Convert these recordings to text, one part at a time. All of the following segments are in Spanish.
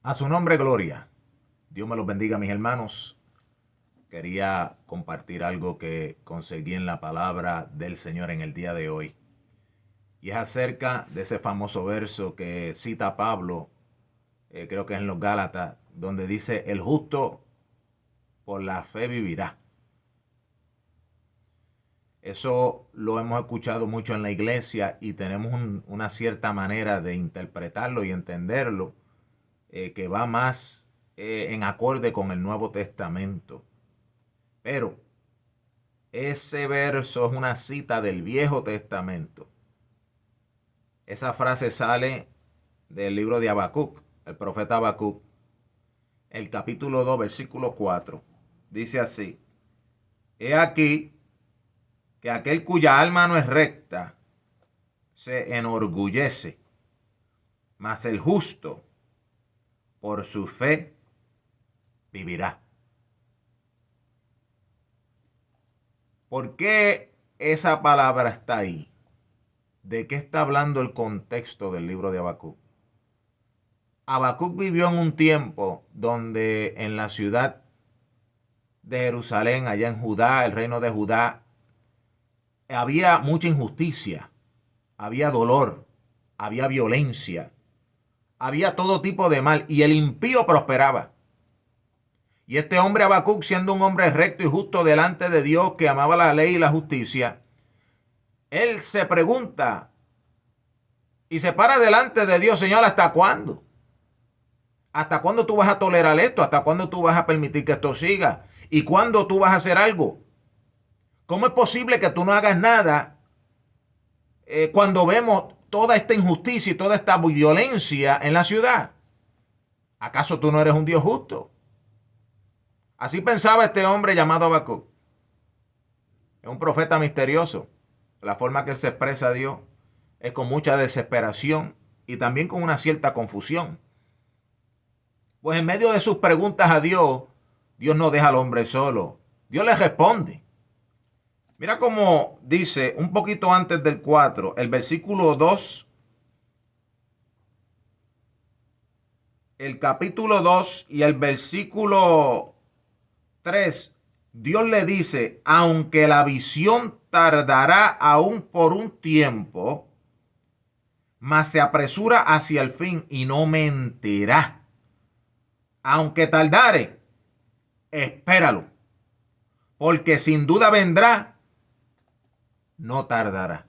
A su nombre, gloria. Dios me los bendiga, mis hermanos. Quería compartir algo que conseguí en la palabra del Señor en el día de hoy. Y es acerca de ese famoso verso que cita Pablo, creo que es en los Gálatas, donde dice, el justo por la fe vivirá. Eso lo hemos escuchado mucho en la iglesia y tenemos una cierta manera de interpretarlo y entenderlo que va más en acorde con el Nuevo Testamento. Pero ese verso es una cita del Viejo Testamento. Esa frase sale del libro de Habacuc, el profeta Habacuc, el capítulo 2, versículo 4. Dice así, he aquí que aquel cuya alma no es recta se enorgullece, mas el justo por su fe vivirá. ¿Por qué esa palabra está ahí? ¿De qué está hablando el contexto del libro de Habacuc? Habacuc vivió en un tiempo donde en la ciudad de Jerusalén, allá en Judá, el reino de Judá, había mucha injusticia, había dolor, había violencia, había todo tipo de mal y el impío prosperaba. Y este hombre Habacuc, siendo un hombre recto y justo delante de Dios, que amaba la ley y la justicia, él se pregunta y se para delante de Dios, Señor, ¿hasta cuándo? ¿Hasta cuándo tú vas a tolerar esto? ¿Hasta cuándo tú vas a permitir que esto siga? ¿Y cuándo tú vas a hacer algo? ¿Cómo es posible que tú no hagas nada cuando vemos toda esta injusticia y toda esta violencia en la ciudad? ¿Acaso tú no eres un Dios justo? Así pensaba este hombre llamado Habacuc. Es un profeta misterioso. La forma que él se expresa a Dios es con mucha desesperación y también con una cierta confusión. Pues en medio de sus preguntas a Dios, Dios no deja al hombre solo. Dios le responde. Mira cómo dice un poquito antes del 4, el versículo 2, el capítulo 2 y el versículo 3. Dios le dice, aunque la visión tardará aún por un tiempo, mas se apresura hacia el fin y no mentirá. Aunque tardare, espéralo, porque sin duda vendrá, no tardará.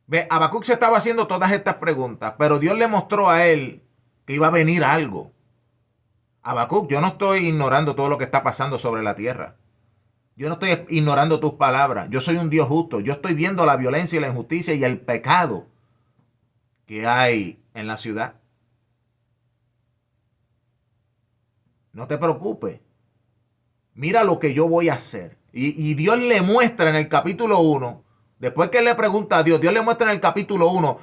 Ve, Habacuc se estaba haciendo todas estas preguntas, pero Dios le mostró a él que iba a venir algo. Habacuc, yo no estoy ignorando todo lo que está pasando sobre la tierra. Yo no estoy ignorando tus palabras. Yo soy un Dios justo. Yo estoy viendo la violencia y la injusticia y el pecado que hay en la ciudad. No te preocupes. Mira lo que yo voy a hacer. Y Dios le muestra en el capítulo 1, después que él le pregunta a Dios, Dios le muestra en el capítulo 1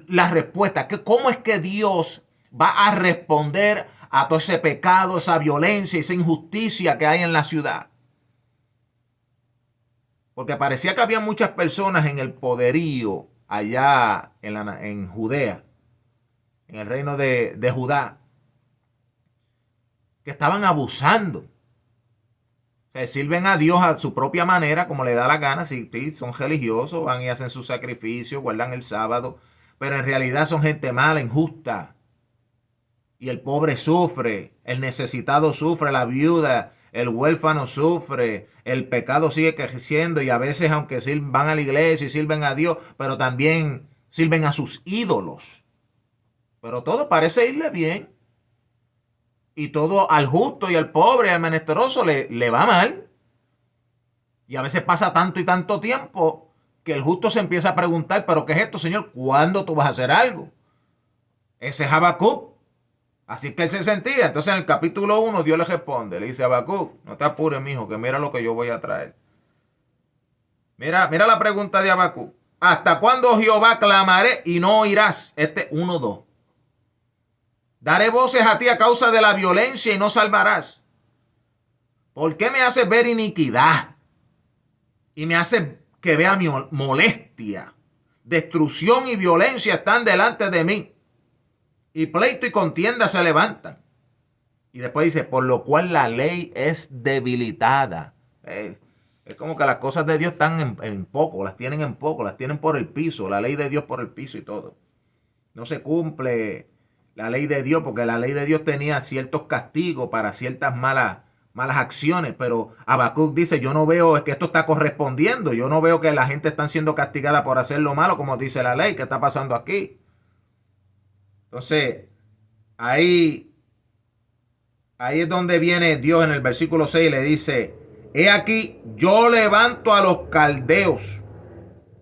la respuesta. ¿Cómo es que Dios va a responder a todo ese pecado, esa violencia, esa injusticia que hay en la ciudad? Porque parecía que había muchas personas en el poderío allá en Judea, en el reino de Judá, que estaban abusando. Se sirven a Dios a su propia manera, como le da la gana. Si son religiosos, van y hacen sus sacrificios, guardan el sábado, pero en realidad son gente mala, injusta. Y el pobre sufre, el necesitado sufre, la viuda, el huérfano sufre, el pecado sigue creciendo y a veces aunque van a la iglesia y sirven a Dios, pero también sirven a sus ídolos. Pero todo parece irle bien. Y todo al justo y al pobre y al menesteroso le va mal. Y a veces pasa tanto y tanto tiempo que el justo se empieza a preguntar, ¿pero qué es esto, Señor? ¿Cuándo tú vas a hacer algo? Ese es Habacuc. Así que él se sentía. Entonces en el capítulo 1 Dios le responde. Le dice a Habacuc, no te apures, mijo, que mira lo que yo voy a traer. Mira la pregunta de Habacuc. ¿Hasta cuándo, Jehová, clamaré y no oirás? 1:2. Daré voces a ti a causa de la violencia y no salvarás. ¿Por qué me haces ver iniquidad? Y me haces que vea mi molestia. Destrucción y violencia están delante de mí. y pleito y contienda se levantan. Y después dice, por lo cual la ley es debilitada. Es como que las cosas de Dios están en poco, las tienen en poco, las tienen por el piso, la ley de Dios por el piso y todo. No se cumple la ley de Dios porque la ley de Dios tenía ciertos castigos para ciertas malas acciones, pero Habacuc dice, yo no veo es que esto está correspondiendo, yo no veo que la gente está siendo castigada por hacer lo malo como dice la ley. ¿Qué está pasando aquí? Entonces, ahí es donde viene Dios en el versículo 6 y le dice, he aquí, yo levanto a los caldeos,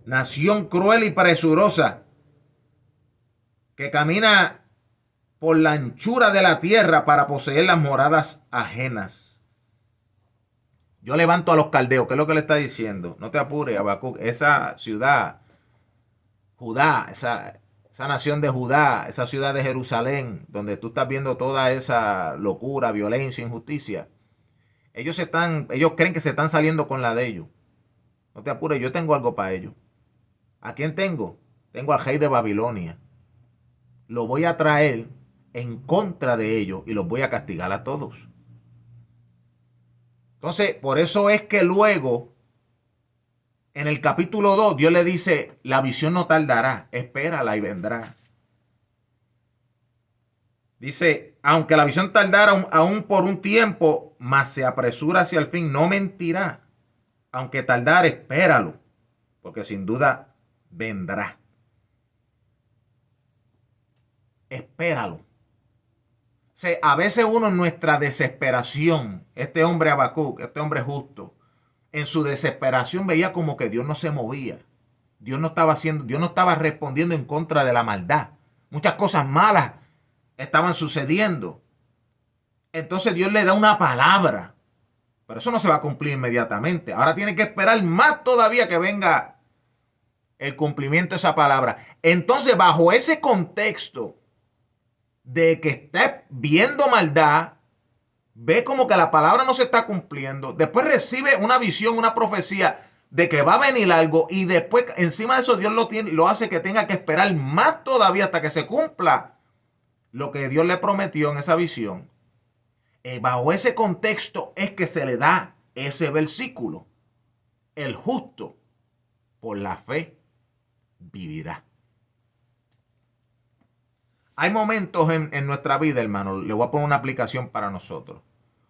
nación cruel y presurosa, que camina por la anchura de la tierra para poseer las moradas ajenas. Yo levanto a los caldeos. ¿Qué es lo que le está diciendo? No te apures, Habacuc. Esa ciudad, Judá, esa nación de Judá, esa ciudad de Jerusalén, donde tú estás viendo toda esa locura, violencia, injusticia. Ellos creen que se están saliendo con la de ellos. No te apures, yo tengo algo para ellos. ¿A quién tengo? Tengo al rey de Babilonia. Lo voy a traer en contra de ellos y los voy a castigar a todos. Entonces, por eso es que luego, en el capítulo 2, Dios le dice, la visión no tardará, espérala y vendrá. Dice, aunque la visión tardara aún por un tiempo, mas se apresura hacia el fin, no mentirá. Aunque tardare, espéralo, porque sin duda vendrá. Espéralo. A veces uno en nuestra desesperación, este hombre Habacuc, este hombre justo, en su desesperación veía como que Dios no se movía. Dios no estaba respondiendo en contra de la maldad. Muchas cosas malas estaban sucediendo. Entonces Dios le da una palabra, pero eso no se va a cumplir inmediatamente. Ahora tiene que esperar más todavía que venga el cumplimiento de esa palabra. Entonces, bajo ese contexto de que está viendo maldad, ve como que la palabra no se está cumpliendo, después recibe una visión, una profecía de que va a venir algo y después encima de eso Dios lo hace que tenga que esperar más todavía hasta que se cumpla lo que Dios le prometió en esa visión. Bajo ese contexto es que se le da ese versículo. El justo por la fe vivirá. Hay momentos en nuestra vida, hermano, le voy a poner una aplicación para nosotros.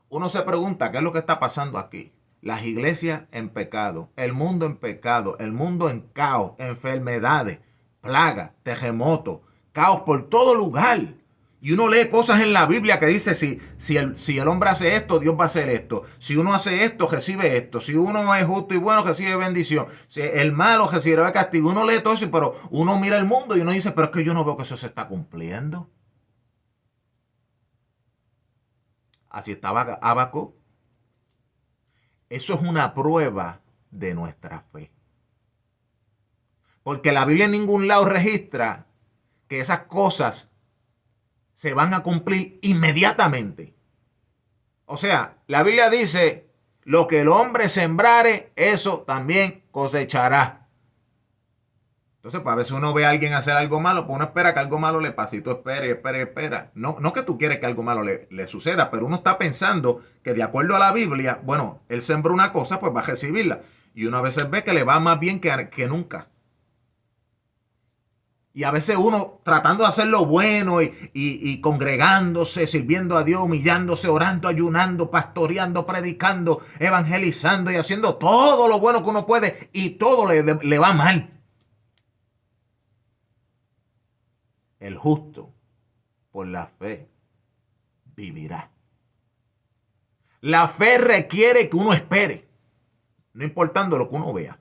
Uno se pregunta, ¿qué es lo que está pasando aquí? Las iglesias en pecado, el mundo en pecado, el mundo en caos, enfermedades, plagas, terremotos, caos por todo lugar. Y uno lee cosas en la Biblia que dice, si el hombre hace esto, Dios va a hacer esto. Si uno hace esto, recibe esto. Si uno es justo y bueno, recibe bendición. Si el malo recibe castigo. Uno lee todo eso, pero uno mira el mundo y uno dice, pero es que yo no veo que eso se está cumpliendo. Así estaba Habacuc. Eso es una prueba de nuestra fe. Porque la Biblia en ningún lado registra que esas cosas se van a cumplir inmediatamente. O sea, la Biblia dice, lo que el hombre sembrare, eso también cosechará. Entonces, pues a veces uno ve a alguien hacer algo malo, pues uno espera que algo malo le pase y tú espera. No que tú quieres que algo malo le suceda, pero uno está pensando que de acuerdo a la Biblia, bueno, él sembró una cosa, pues va a recibirla. Y uno a veces ve que le va más bien que nunca. Y a veces uno tratando de hacer lo bueno y congregándose, sirviendo a Dios, humillándose, orando, ayunando, pastoreando, predicando, evangelizando y haciendo todo lo bueno que uno puede y todo le va mal. El justo por la fe vivirá. La fe requiere que uno espere, no importando lo que uno vea.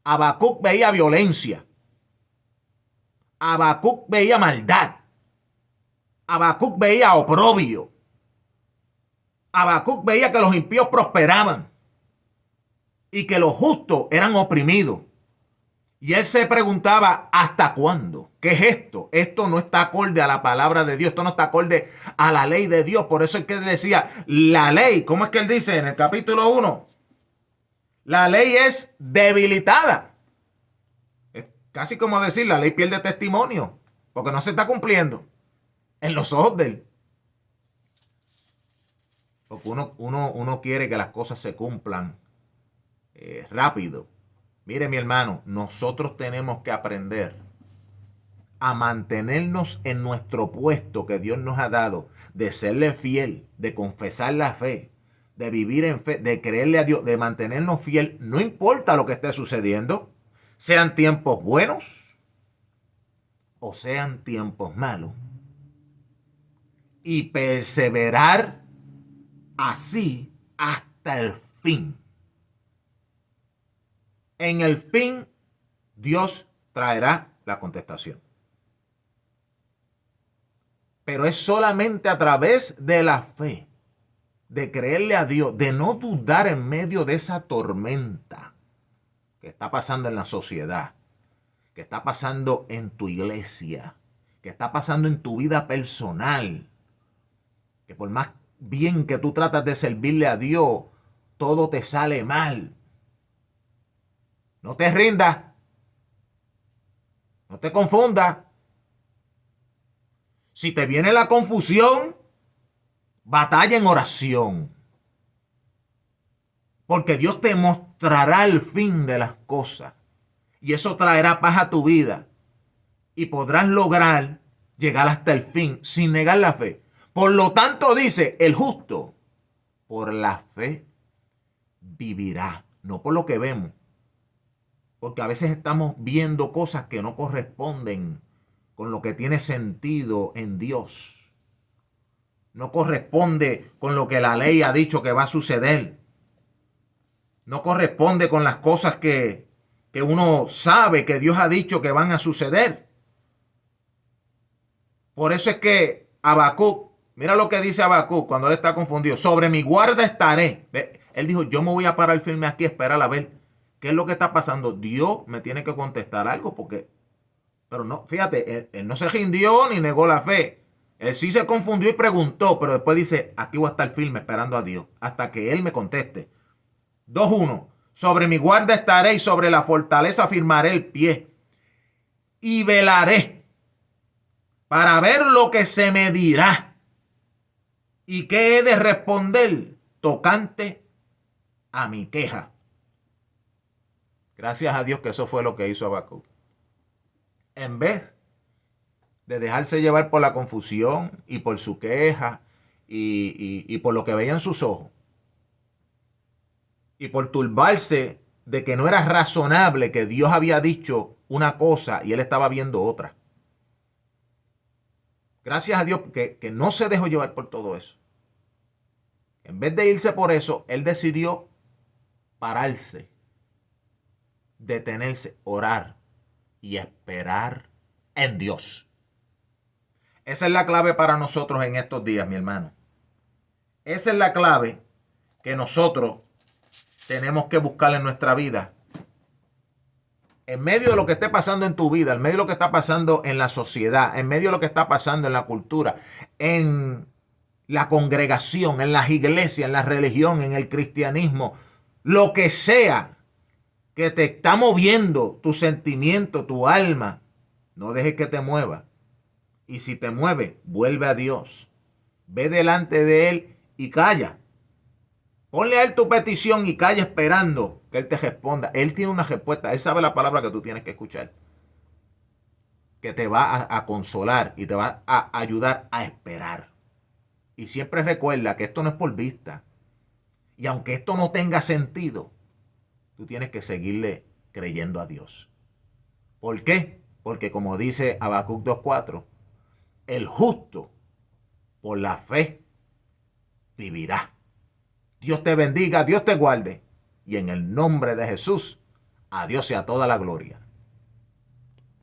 Habacuc veía violencia. Habacuc veía maldad. Habacuc veía oprobio. Habacuc veía que los impíos prosperaban y que los justos eran oprimidos. Y él se preguntaba, ¿hasta cuándo? ¿Qué es esto? Esto no está acorde a la palabra de Dios. Esto no está acorde a la ley de Dios. Por eso es que él decía, la ley, ¿cómo es que él dice en el capítulo 1? La ley es debilitada. Es casi como decir, la ley pierde testimonio. porque no se está cumpliendo en los ojos de él. Porque uno quiere que las cosas se cumplan rápido. Mire, mi hermano, nosotros tenemos que aprender a mantenernos en nuestro puesto que Dios nos ha dado, de serle fiel, de confesar la fe, de vivir en fe, de creerle a Dios, de mantenernos fiel, no importa lo que esté sucediendo, sean tiempos buenos o sean tiempos malos. Y perseverar así hasta el fin. En el fin, Dios traerá la contestación. Pero es solamente a través de la fe, de creerle a Dios, de no dudar en medio de esa tormenta que está pasando en la sociedad, que está pasando en tu iglesia, que está pasando en tu vida personal, que por más bien que tú tratas de servirle a Dios, todo te sale mal. No te rindas, no te confundas. Si te viene la confusión, batalla en oración. Porque Dios te mostrará el fin de las cosas. Y eso traerá paz a tu vida. Y podrás lograr llegar hasta el fin sin negar la fe. Por lo tanto dice, el justo por la fe vivirá. No por lo que vemos. Porque a veces estamos viendo cosas que no corresponden con lo que tiene sentido en Dios. No corresponde con lo que la ley ha dicho que va a suceder. No corresponde con las cosas que uno sabe que Dios ha dicho que van a suceder. Por eso es que Habacuc, mira lo que dice Habacuc cuando él está confundido. Sobre mi guarda estaré. Él dijo, yo me voy a parar firme aquí a esperar a ver qué es lo que está pasando. Dios me tiene que contestar algo porque... Pero no, fíjate, él no se rindió ni negó la fe. Él sí se confundió y preguntó, pero después dice, aquí voy a estar firme esperando a Dios hasta que Él me conteste. 2:1. Sobre mi guarda estaré y sobre la fortaleza firmaré el pie. Y velaré para ver lo que se me dirá. ¿Y qué he de responder tocante a mi queja? Gracias a Dios que eso fue lo que hizo Habacuc. En vez de dejarse llevar por la confusión y por su queja y por lo que veía en sus ojos y por turbarse de que no era razonable que Dios había dicho una cosa y él estaba viendo otra. Gracias a Dios que no se dejó llevar por todo eso. En vez de irse por eso, él decidió pararse, detenerse, orar y esperar en Dios. Esa es la clave para nosotros en estos días, mi hermano. Esa es la clave que nosotros tenemos que buscar en nuestra vida. En medio de lo que esté pasando en tu vida, en medio de lo que está pasando en la sociedad, en medio de lo que está pasando en la cultura, en la congregación, en las iglesias, en la religión, en el cristianismo, lo que sea que te está moviendo tu sentimiento, tu alma, no dejes que te mueva. Y si te mueve, vuelve a Dios. Ve delante de Él y calla. Ponle a Él tu petición y calla esperando que Él te responda. Él tiene una respuesta. Él sabe la palabra que tú tienes que escuchar. Que te va a consolar y te va a ayudar a esperar. Y siempre recuerda que esto no es por vista. Y aunque esto no tenga sentido, tú tienes que seguirle creyendo a Dios. ¿Por qué? Porque como dice Habacuc 2:4, el justo por la fe vivirá. Dios te bendiga, Dios te guarde. Y en el nombre de Jesús, a Dios sea toda la gloria.